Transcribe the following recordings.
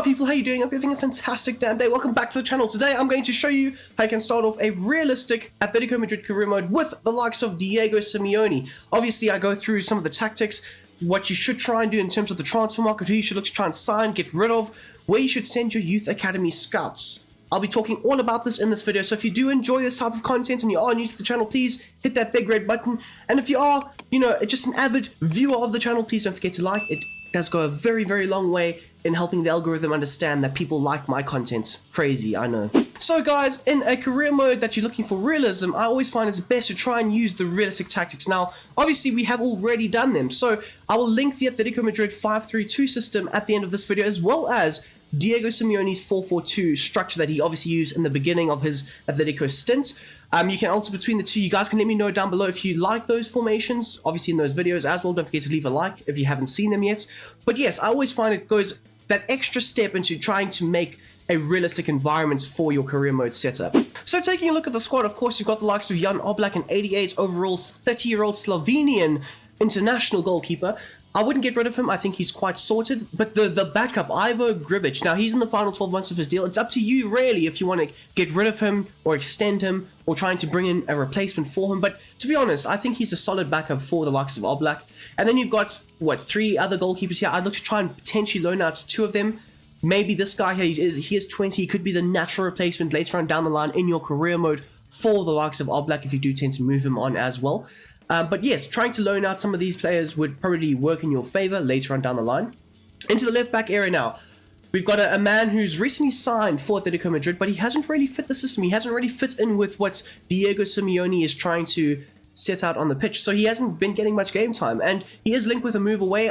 What up, people? How you doing? I'm having a fantastic damn day. Welcome back to the channel. Today I'm going to show you how you can start off a realistic Atletico Madrid career mode with the likes of Diego Simeone. Obviously, I go through some of the tactics, what you should try and do in terms of the transfer market, who you should look to try and sign, get rid of, where you should send your youth academy scouts. I'll be talking all about this in this video, so if you do enjoy this type of content and you are new to the channel, please hit that big red button. And if you are, just an avid viewer of the channel, please don't forget to like. It does go a very, very long way in helping the algorithm understand that people like my content. Crazy, I know. So guys, in a career mode that you're looking for realism, I always find it's best to try and use the realistic tactics. Now, obviously we have already done them, so I will link the Atletico Madrid 5-3-2 system at the end of this video, as well as Diego Simeone's 4-4-2 structure that he obviously used in the beginning of his Atletico stint. You can also, between the two, you guys can let me know down below if you like those formations, obviously in those videos as well. Don't forget to leave a like if you haven't seen them yet. But yes, I always find it goes that extra step into trying to make a realistic environment for your career mode setup. So taking a look at the squad, of course, you've got the likes of Jan Oblak, an 88 overall, 30-year-old Slovenian international goalkeeper. I wouldn't get rid of him. I think he's quite sorted. But the backup, Ivo Gribic, now he's in the final 12 months of his deal. It's up to you, really, if you want to get rid of him or extend him or trying to bring in a replacement for him. But to be honest, I think he's a solid backup for the likes of Oblak. And then you've got, what, 3 other goalkeepers here. I'd look to try and potentially loan out 2 of them. Maybe this guy here, he is 20. He could be the natural replacement later on down the line in your career mode for the likes of Oblak if you do tend to move him on as well. But yes, trying to loan out some of these players would probably work in your favor later on down the line. Into the left back area now. We've got a man who's recently signed for Atletico Madrid, but he hasn't really fit the system. He hasn't really fit in with what Diego Simeone is trying to set out on the pitch. So he hasn't been getting much game time, and he is linked with a move away.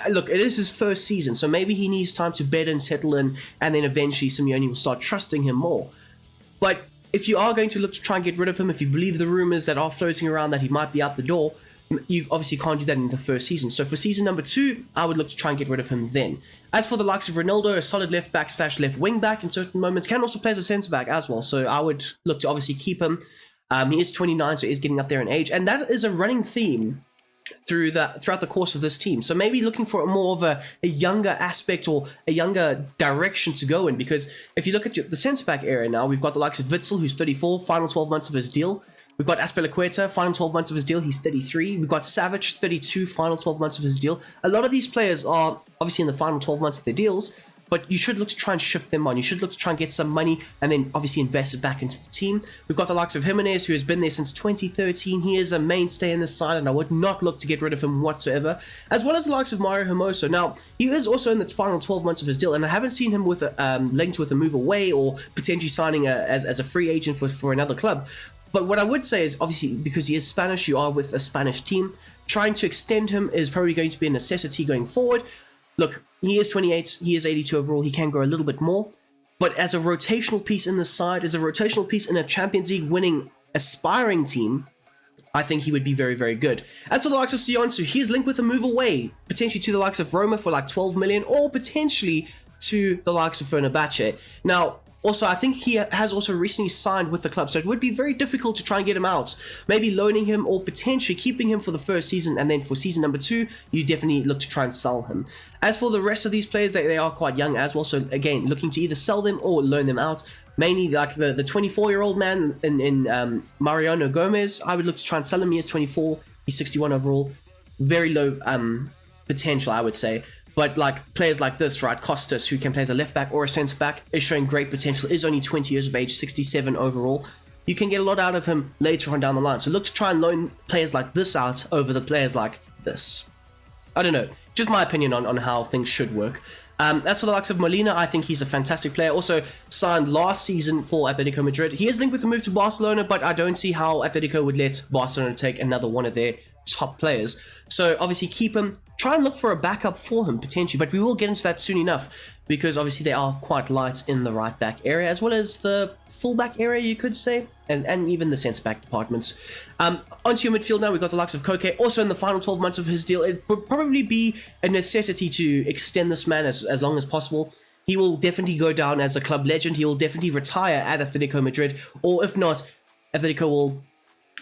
Look, it is his first season, so maybe he needs time to bed and settle in, and then eventually Simeone will start trusting him more. But if you are going to look to try and get rid of him, if you believe the rumors that are floating around that he might be out the door, you obviously can't do that in the first season. So for season number 2, I would look to try and get rid of him then. As for the likes of Ronaldo, a solid left back / left wing back in certain moments, can also play as a centre back as well. So I would look to obviously keep him. He is 29, so he is getting up there in age, and that is a running theme throughout the course of this team. So maybe looking for more of a younger aspect or a younger direction to go in, because if you look at the centre back area now, we've got the likes of Witsel, who's 34, final 12 months of his deal. We've got Azpilicueta, final 12 months of his deal, he's 33. We've got Savic, 32, final 12 months of his deal. A lot of these players are obviously in the final 12 months of their deals, but you should look to try and shift them on. You should look to try and get some money and then obviously invest it back into the team. We've got the likes of Jimenez, who has been there since 2013. He is a mainstay in this side, and I would not look to get rid of him whatsoever. As well as the likes of Mario Hermoso. Now, he is also in the final 12 months of his deal, and I haven't seen him with linked with a move away or potentially signing as a free agent for another club. But what I would say is, obviously, because he is Spanish, you are with a Spanish team. Trying to extend him is probably going to be a necessity going forward. Look, he is 28, he is 82 overall, he can grow a little bit more, but as a rotational piece in this side, as a rotational piece in a Champions League winning aspiring team, I think he would be very, very good. As for the likes of Sionsu, he is linked with a move away, potentially to the likes of Roma for like 12 million, or potentially to the likes of Fenerbahce. Now, also, I think he has also recently signed with the club, so it would be very difficult to try and get him out. Maybe loaning him or potentially keeping him for the first season, and then for season number 2, you definitely look to try and sell him. As for the rest of these players, they are quite young as well, so again, looking to either sell them or loan them out. Mainly like the 24-year-old man in Mariano Gomez, I would look to try and sell him. He is 24, he's 61 overall, very low potential, I would say. But like players like this, right, Costas, who can play as a left back or a centre back, is showing great potential, is only 20 years of age, 67 overall. You can get a lot out of him later on down the line. So look to try and loan players like this out over the players like this. I don't know, just my opinion on how things should work. As for the likes of Molina, I think he's a fantastic player. Also signed last season for Atletico Madrid. He is linked with the move to Barcelona, but I don't see how Atletico would let Barcelona take another one of their top players. So obviously keep him, try and look for a backup for him potentially, but we will get into that soon enough, because obviously they are quite light in the right back area, as well as the full back area, you could say, and even the centre back departments. Onto your midfield now, we've got the likes of Koke, also in the final 12 months of his deal. It would probably be a necessity to extend this man as long as possible. He will definitely go down as a club legend. He will definitely retire at Atletico Madrid, or if not, Atletico will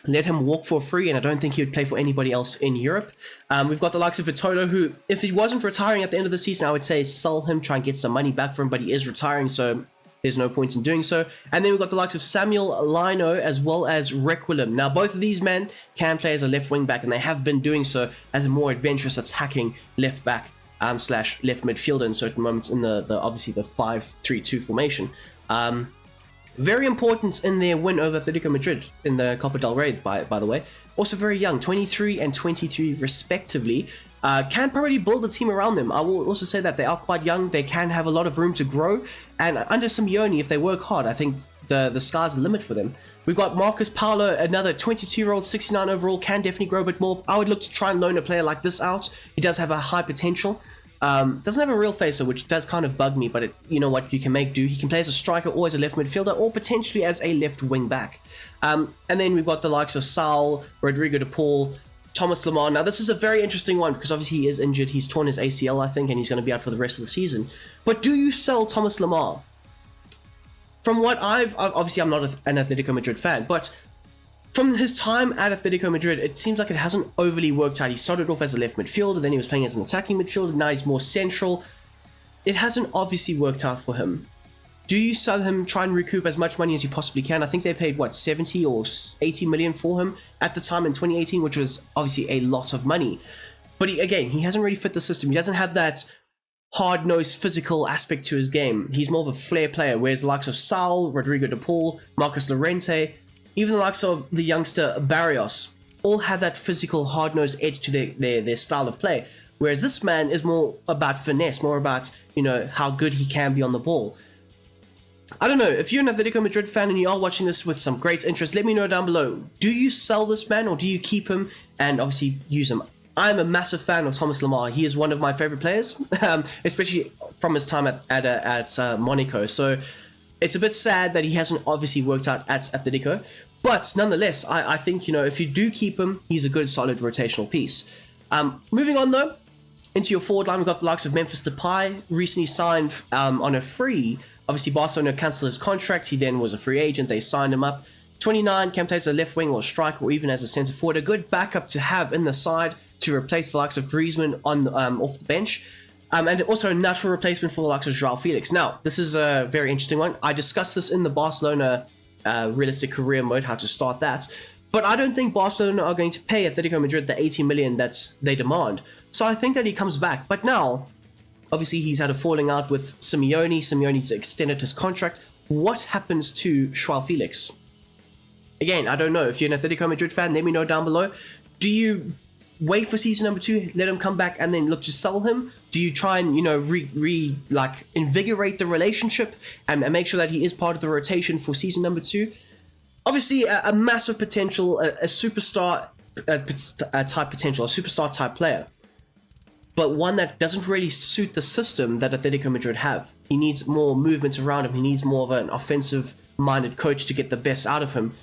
let him walk for free, and I don't think he would play for anybody else in Europe. We've got the likes of Vitola, who, if he wasn't retiring at the end of the season, I would say sell him, try and get some money back for him, but he is retiring, so there's no point in doing so. And then we've got the likes of Samuel Lino as well as Requiem. Now, both of these men can play as a left wing back, and they have been doing so as a more adventurous attacking left back slash left midfielder in certain moments in the obviously the 5-3-2 formation. Very important in their win over Atletico Madrid in the Copa del Rey, by the way. Also very young, 23 and 23 respectively. Can probably build a team around them. I will also say that they are quite young. They can have a lot of room to grow. And under Simeone, if they work hard, I think the sky's the limit for them. We've got Marcus Paulo, another 22-year-old, 69 overall, can definitely grow a bit more. I would look to try and loan a player like this out. He does have a high potential. Doesn't have a real facer, which does kind of bug me, but you know what, you can make do. He can play as a striker or as a left midfielder, or potentially as a left wing back. And then we've got the likes of Saul, Rodrigo de Paul, Thomas Lemar. Now this is a very interesting one because obviously he is injured. He's torn his ACL, I think, and he's going to be out for the rest of the season. But do you sell Thomas Lemar? From what obviously I'm not an Atletico Madrid fan, but from his time at Atletico Madrid, it seems like it hasn't overly worked out. He started off as a left midfielder, then he was playing as an attacking midfielder, now he's more central. It hasn't obviously worked out for him. Do you sell him, try and recoup as much money as you possibly can? I think they paid, what, 70 or 80 million for him at the time in 2018, which was obviously a lot of money. But he hasn't really fit the system. He doesn't have that hard-nosed physical aspect to his game. He's more of a flair player, whereas the likes of Saul, Rodrigo de Paul, Marcus Llorente, even the likes of the youngster Barrios, all have that physical hard-nosed edge to their style of play. Whereas this man is more about finesse, more about, you know, how good he can be on the ball. I don't know, if you're an Atletico Madrid fan and you are watching this with some great interest, let me know down below. Do you sell this man or do you keep him and obviously use him? I'm a massive fan of Thomas Lemar. He is one of my favorite players, especially from his time at Monaco. So it's a bit sad that he hasn't obviously worked out at Atletico, but nonetheless, I think, you know, if you do keep him, he's a good, solid rotational piece. Moving on though, into your forward line, we've got the likes of Memphis Depay, recently signed on a free. Obviously, Barcelona cancelled his contract. He then was a free agent. They signed him up. 29, can play as a left wing or striker or even as a centre forward. A good backup to have in the side to replace the likes of Griezmann on off the bench. And also a natural replacement for the likes of Joao Felix. Now, this is a very interesting one. I discussed this in the Barcelona realistic career mode, how to start that. But I don't think Barcelona are going to pay Atletico Madrid the 80 million that they demand. So I think that he comes back. But now, obviously, he's had a falling out with Simeone. Simeone's extended his contract. What happens to Joao Felix? Again, I don't know. If you're an Atletico Madrid fan, let me know down below. Do you wait for season number 2, let him come back, and then look to sell him? Do you try and, you know, invigorate the relationship and make sure that he is part of the rotation for season number 2? Obviously, a massive potential, a superstar type potential, a superstar type player. But one that doesn't really suit the system that Atletico Madrid have. He needs more movement around him. He needs more of an offensive-minded coach to get the best out of him.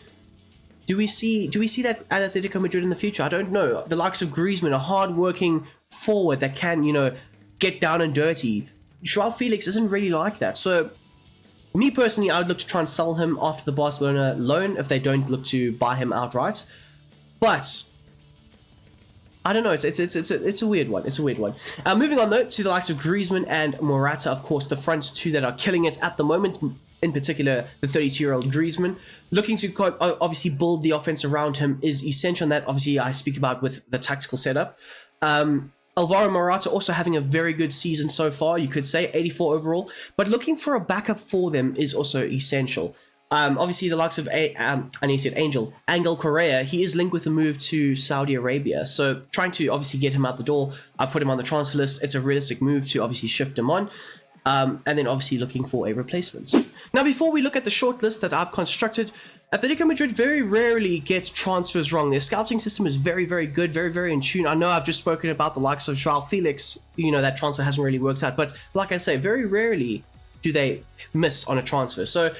Do we see that at Atletico Madrid in the future? I don't know. The likes of Griezmann, a hard-working forward that can, you know, get down and dirty. Joao Felix isn't really like that. So, me personally, I would look to try and sell him after the Barcelona loan if they don't look to buy him outright. But I don't know. It's a weird one. It's a weird one. Moving on though to the likes of Griezmann and Morata, of course, the front two that are killing it at the moment. In particular, the 32-year-old Griezmann, looking to obviously build the offense around him is essential, and that obviously I speak about with the tactical setup. Alvaro Morata also having a very good season so far, you could say, 84 overall, but looking for a backup for them is also essential. Obviously, the likes of Angel Correa, he is linked with a move to Saudi Arabia, so trying to obviously get him out the door. I put him on the transfer list. It's a realistic move to obviously shift him on. And then obviously looking for a replacement. Now, before we look at the short list that I've constructed, Atletico Madrid very rarely gets transfers wrong. Their scouting system is very, very good, very, very in tune. I know I've just spoken about the likes of Joao Felix. You know, that transfer hasn't really worked out. But like I say, very rarely do they miss on a transfer. So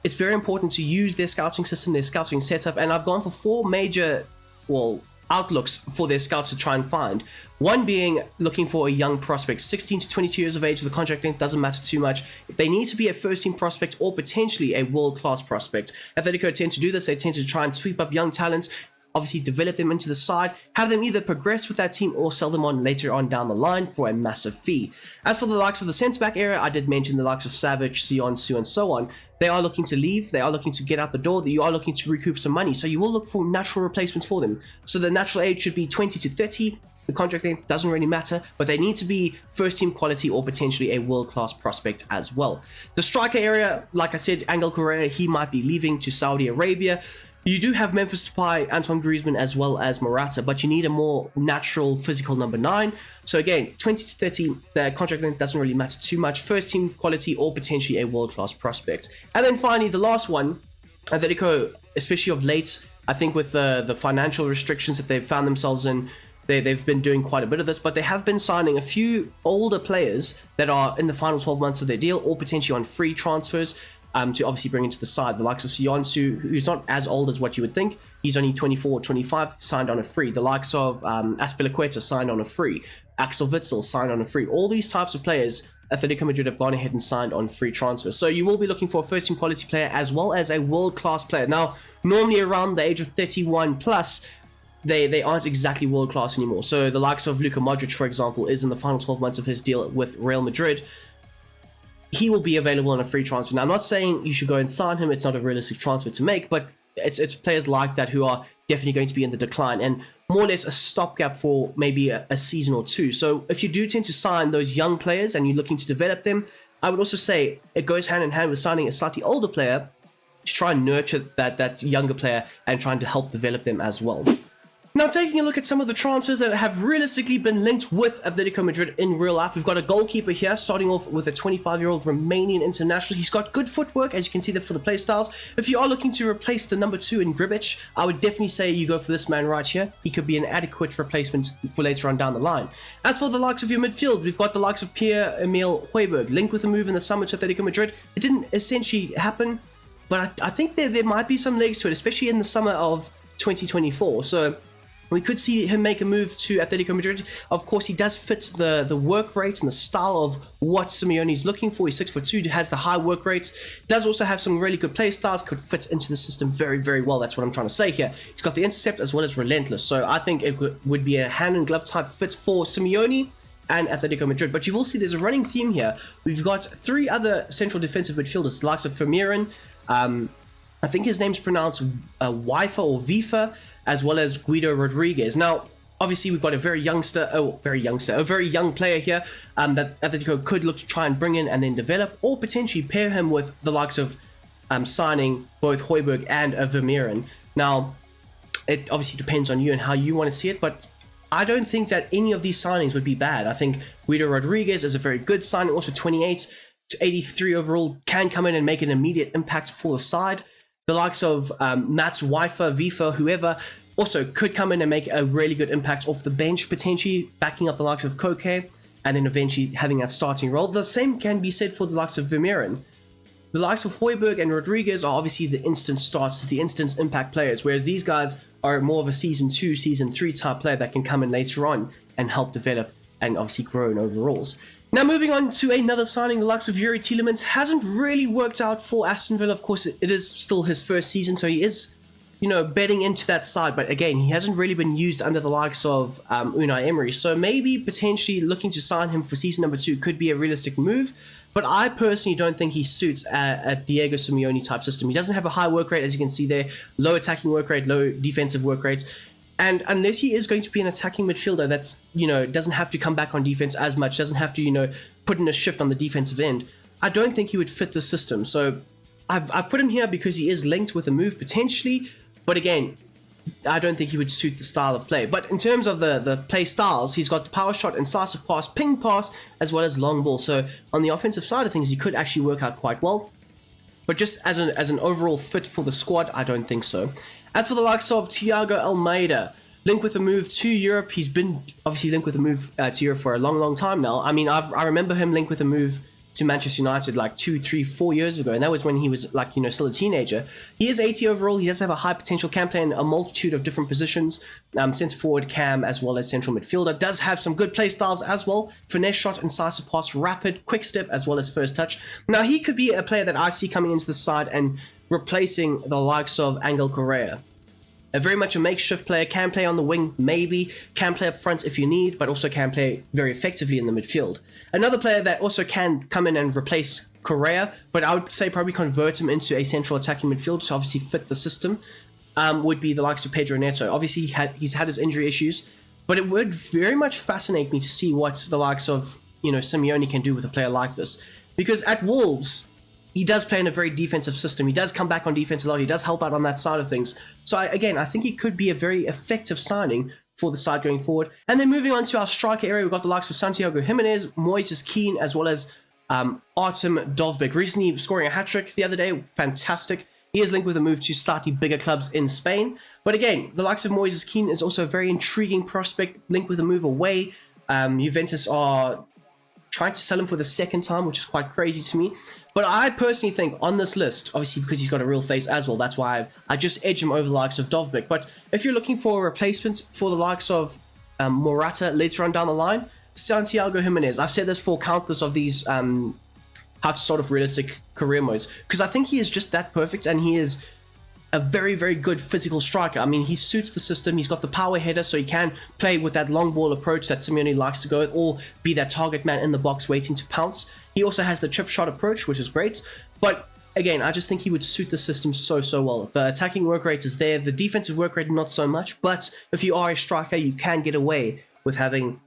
it's very important to use their scouting system, their scouting setup. And I've gone for 4 major, well, outlooks for their scouts to try and find. One being looking for a young prospect, 16 to 22 years of age. The contract length doesn't matter too much. They need to be a first-team prospect or potentially a world-class prospect. Atletico tend to do this. They tend to try and sweep up young talents, obviously develop them into the side, have them either progress with that team or sell them on later on down the line for a massive fee. As for the likes of the centre-back area, I did mention the likes of Savage, Sionsu, and so on. They are looking to leave, they are looking to get out the door, you are looking to recoup some money, so you will look for natural replacements for them. So the natural age should be 20 to 30, the contract length doesn't really matter, but they need to be first-team quality or potentially a world-class prospect as well. The striker area, like I said, Angel Correa, he might be leaving to Saudi Arabia. You do have Memphis Depay, Antoine Griezmann, as well as Morata, but you need a more natural, physical number 9. So again, 20 to 30, the contract length doesn't really matter too much. First team quality or potentially a world-class prospect. And then finally, the last one, Atletico, especially of late, I think with the financial restrictions that they've found themselves in, they've been doing quite a bit of this, but they have been signing a few older players that are in the final 12 months of their deal or potentially on free transfers. To obviously bring into the side. The likes of Sionsu, who's not as old as what you would think. He's only 24 or 25, signed on a free. The likes of Aspilicueta signed on a free. Axel Witsel signed on a free. All these types of players, Atletico Madrid have gone ahead and signed on free transfers. So you will be looking for a first-team quality player as well as a world-class player. Now, normally around the age of 31 plus, they aren't exactly world-class anymore. So the likes of Luka Modric, for example, is in the final 12 months of his deal with Real Madrid. He will be available on a free transfer. Now, I'm not saying you should go and sign him. It's not a realistic transfer to make, but it's players like that who are definitely going to be in the decline and more or less a stopgap for maybe a season or two. So if you do tend to sign those young players and you're looking to develop them, I would also say it goes hand in hand with signing a slightly older player to try and nurture that younger player and trying to help develop them as well. Now, taking a look at some of the transfers that have realistically been linked with Atletico Madrid in real life, we've got a goalkeeper here, starting off with a 25-year-old Romanian international. He's got good footwork, as you can see there for the playstyles. If you are looking to replace the number 2 in Gribic, I would definitely say you go for this man right here. He could be an adequate replacement for later on down the line. As for the likes of your midfield, we've got the likes of Pierre-Emile Højbjerg, linked with a move in the summer to Atletico Madrid. It didn't essentially happen, but I think there might be some legs to it, especially in the summer of 2024. So we could see him make a move to Atletico Madrid. Of course, he does fit the work rate and the style of what Simeone is looking for. He's 6'2", has the high work rates, does also have some really good play styles, could fit into the system very, very well. That's what I'm trying to say here. He's got the intercept as well as relentless. So I think it would be a hand and glove type fit for Simeone and Atletico Madrid. But you will see there's a running theme here. We've got 3 other central defensive midfielders, the likes of Vermeeren. I think his name's pronounced Wifa or Vifa, as well as Guido Rodriguez. Now, obviously, we've got a very young player here that Atletico could look to try and bring in and then develop, or potentially pair him with the likes of signing both Højbjerg and Vermeeren. Now, it obviously depends on you and how you want to see it, but I don't think that any of these signings would be bad. I think Guido Rodriguez is a very good signing, also 28 to 83 overall, can come in and make an immediate impact for the side. The likes of Mats, Wifa, Vifa, whoever, also could come in and make a really good impact off the bench, potentially backing up the likes of Koke, and then eventually having that starting role. The same can be said for the likes of Vermeeren. The likes of Højbjerg and Rodriguez are obviously the instant starts, the instant impact players, whereas these guys are more of a Season 2, Season 3 type player that can come in later on and help develop and obviously grow in overalls. Now, moving on to another signing, the likes of Yuri Tielemans hasn't really worked out for Aston Villa. Of course, it is still his first season, so he is, betting into that side. But again, he hasn't really been used under the likes of Unai Emery. So maybe potentially looking to sign him for season number 2 could be a realistic move. But I personally don't think he suits a Diego Simeone type system. He doesn't have a high work rate, as you can see there, low attacking work rate, low defensive work rates. And unless he is going to be an attacking midfielder that's, doesn't have to come back on defense as much, doesn't have to, put in a shift on the defensive end, I don't think he would fit the system. So I've put him here because he is linked with a move potentially, but again, I don't think he would suit the style of play. But in terms of the play styles, he's got the power shot, incisive pass, ping pass, as well as long ball. So on the offensive side of things, he could actually work out quite well. But just as an overall fit for the squad, I don't think so. As for the likes of Thiago Almeida, linked with a move to Europe. He's been obviously linked with a move to Europe for a long, long time now. I mean, I remember him linked with a move to Manchester United like 2, 3, 4 years ago, and that was when he was like, you know, still a teenager. He is 80 overall. He does have a high potential, can play in a multitude of different positions, centre forward, cam, as well as central midfielder. Does have some good play styles as well: finesse shot, incisive pass, rapid, quick step, as well as first touch. Now he could be a player that I see coming into the side and replacing the likes of Angel Correa. A very much a makeshift player, can play on the wing, maybe, can play up front if you need, but also can play very effectively in the midfield. Another player that also can come in and replace Correa, but I would say probably convert him into a central attacking midfield to obviously fit the system, would be the likes of Pedro Neto. Obviously, he's had his injury issues, but it would very much fascinate me to see what the likes of, you know, Simeone can do with a player like this. Because at Wolves, he does play in a very defensive system. He does come back on defense a lot. He does help out on that side of things. So I think he could be a very effective signing for the side going forward. And then moving on to our striker area, we've got the likes of Santiago Jimenez, Moises Keane, as well as Artem Dovbyk. Recently scoring a hat-trick the other day. Fantastic. He is linked with a move to slightly bigger clubs in Spain. But again, the likes of Moises Keane is also a very intriguing prospect, linked with a move away. Juventus are trying to sell him for the second time, which is quite crazy to me. But I personally think on this list, obviously because he's got a real face as well, that's why I just edge him over the likes of Dovbyk. But if you're looking for replacements for the likes of Morata later on down the line, Santiago Jimenez. I've said this for countless of these how to start off realistic career modes, because I think he is just that perfect, and he is a very, very good physical striker. I mean, he suits the system. He's got the power header, so he can play with that long ball approach that Simeone likes to go with, or be that target man in the box waiting to pounce. He also has the chip shot approach, which is great. But again, I just think he would suit the system so, so well. The attacking work rate is there. The defensive work rate, not so much. But if you are a striker, you can get away with having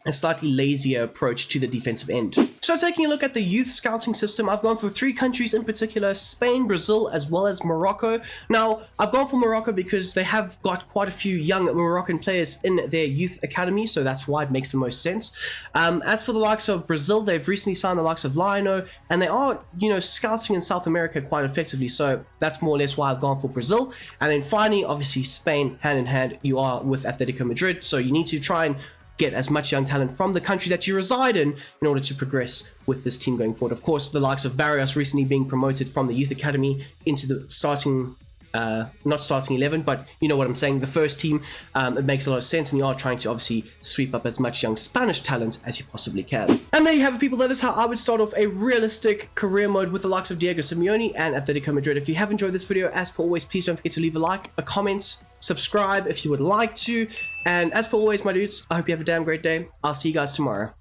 a slightly lazier approach to the defensive end. So taking a look at the youth scouting system, I've gone for 3 countries in particular: Spain, Brazil, as well as Morocco. Now, I've gone for Morocco because they have got quite a few young Moroccan players in their youth academy, so that's why it makes the most sense. As for the likes of Brazil, they've recently signed the likes of Lionel, and they are, you know, scouting in South America quite effectively, so that's more or less why I've gone for Brazil. And then finally, obviously, Spain, hand in hand, you are with Atletico Madrid, so you need to try and get as much young talent from the country that you reside in order to progress with this team going forward. Of course, the likes of Barrios recently being promoted from the youth academy into the starting, not starting 11, but you know what I'm saying, the first team. It makes a lot of sense, and you are trying to obviously sweep up as much young Spanish talent as you possibly can. And there you have it, people. That is how I would start off a realistic career mode with the likes of Diego Simeone and Atletico Madrid. If you have enjoyed this video, as per always, please don't forget to leave a like, a comment, subscribe if you would like to. And as per always, my dudes, I hope you have a damn great day. I'll see you guys tomorrow.